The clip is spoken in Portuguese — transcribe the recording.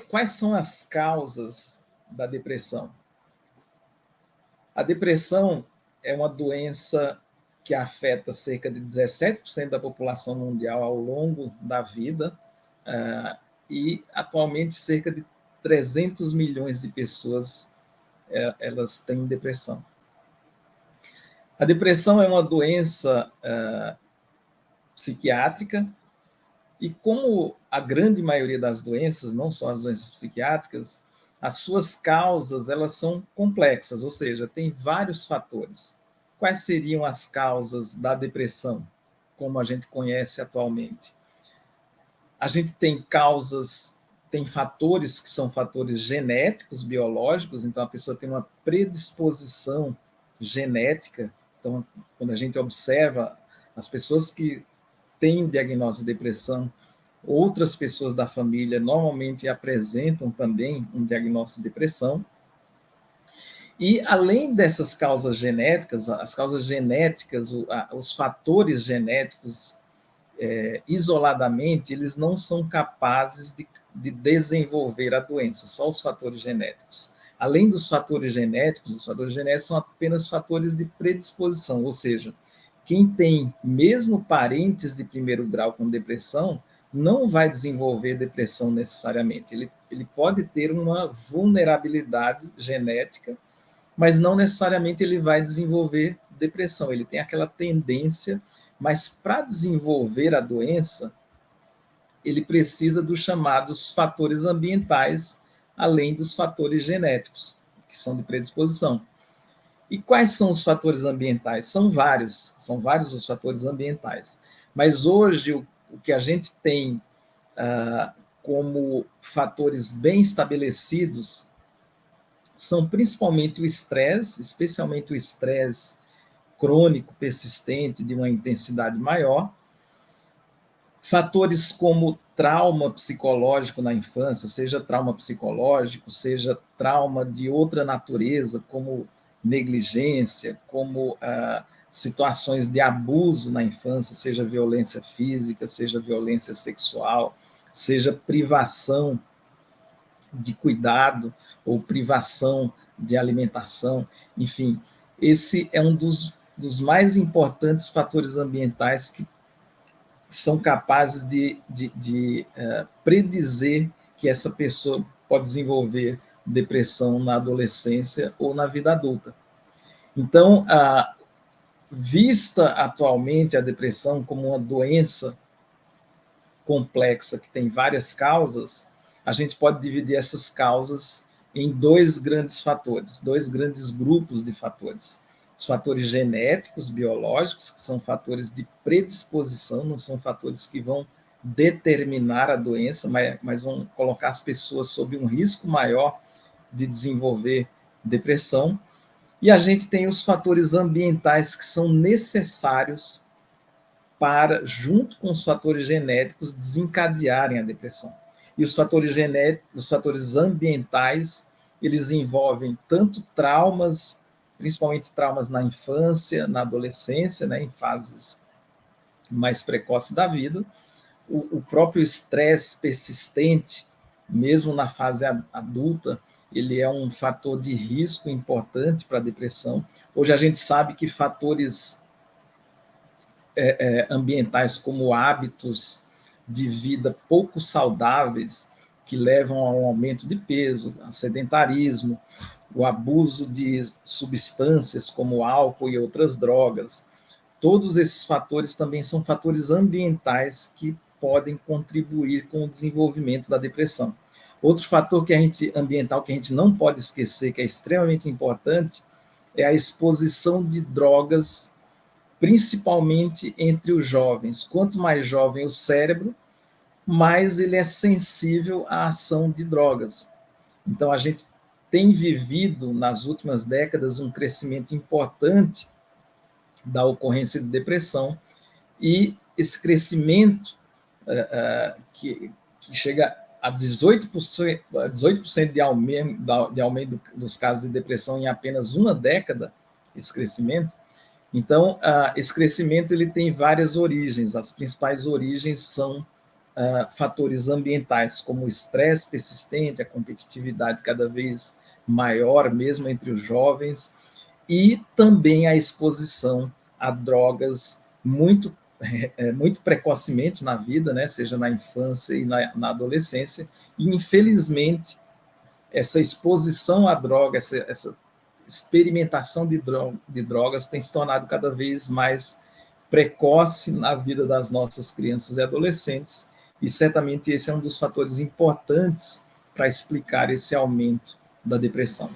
Quais são as causas da depressão? A depressão é uma doença que afeta cerca de 17% da população mundial ao longo da vida, e atualmente cerca de 300 milhões de pessoas elas têm depressão. A depressão é uma doença psiquiátrica, e como a grande maioria das doenças, não só as doenças psiquiátricas, as suas causas elas são complexas, ou seja, tem vários fatores. Quais seriam as causas da depressão, como a gente conhece atualmente? A gente tem fatores que são fatores genéticos, biológicos, então a pessoa tem uma predisposição genética. Então, quando a gente observa as pessoas que têm diagnóstico de depressão, outras pessoas da família normalmente apresentam também um diagnóstico de depressão. E, além dessas causas genéticas, as causas genéticas, os fatores genéticos, isoladamente, eles não são capazes de desenvolver a doença, só os fatores genéticos. Além dos fatores genéticos, os fatores genéticos são apenas fatores de predisposição, ou seja, quem tem mesmo parentes de primeiro grau com depressão não vai desenvolver depressão necessariamente. Ele pode ter uma vulnerabilidade genética, mas não necessariamente ele vai desenvolver depressão. Ele tem aquela tendência, mas para desenvolver a doença, ele precisa dos chamados fatores ambientais, além dos fatores genéticos, que são de predisposição. E quais são os fatores ambientais? São vários os fatores ambientais. Mas hoje o que a gente tem como fatores bem estabelecidos são principalmente o estresse, especialmente o estresse crônico, persistente, de uma intensidade maior. Fatores como trauma psicológico na infância, seja trauma psicológico, seja trauma de outra natureza, como negligência, como situações de abuso na infância, seja violência física, seja violência sexual, seja privação de cuidado ou privação de alimentação, enfim, esse é um dos mais importantes fatores ambientais que são capazes de predizer que essa pessoa pode desenvolver depressão na adolescência ou na vida adulta. Então, vista atualmente a depressão como uma doença complexa que tem várias causas, a gente pode dividir essas causas em dois grandes fatores, dois grandes grupos de fatores. Os fatores genéticos, biológicos, que são fatores de predisposição, não são fatores que vão determinar a doença, mas vão colocar as pessoas sob um risco maior de desenvolver depressão. E a gente tem os fatores ambientais que são necessários para, junto com os fatores genéticos, desencadearem a depressão. E os fatores genéticos, os fatores ambientais, eles envolvem tanto traumas, principalmente traumas na infância, na adolescência, né, em fases mais precoces da vida, o próprio estresse persistente, mesmo na fase adulta, ele é um fator de risco importante para a depressão. Hoje a gente sabe que fatores ambientais, como hábitos de vida pouco saudáveis, que levam ao aumento de peso, ao sedentarismo, o abuso de substâncias como álcool e outras drogas, todos esses fatores também são fatores ambientais que podem contribuir com o desenvolvimento da depressão. Outro fator ambiental que a gente não pode esquecer, que é extremamente importante, é a exposição de drogas, principalmente entre os jovens. Quanto mais jovem o cérebro, mais ele é sensível à ação de drogas. Então, a gente tem vivido, nas últimas décadas, um crescimento importante da ocorrência de depressão, e esse crescimento que chega a 18% de aumento dos casos de depressão em apenas uma década, esse crescimento. Então, esse crescimento ele tem várias origens. As principais origens são fatores ambientais, como o estresse persistente, a competitividade cada vez maior, mesmo entre os jovens, e também a exposição a drogas muito precocemente na vida, né, seja na infância e na adolescência, e infelizmente essa exposição à droga, essa experimentação de drogas tem se tornado cada vez mais precoce na vida das nossas crianças e adolescentes, e certamente esse é um dos fatores importantes para explicar esse aumento da depressão.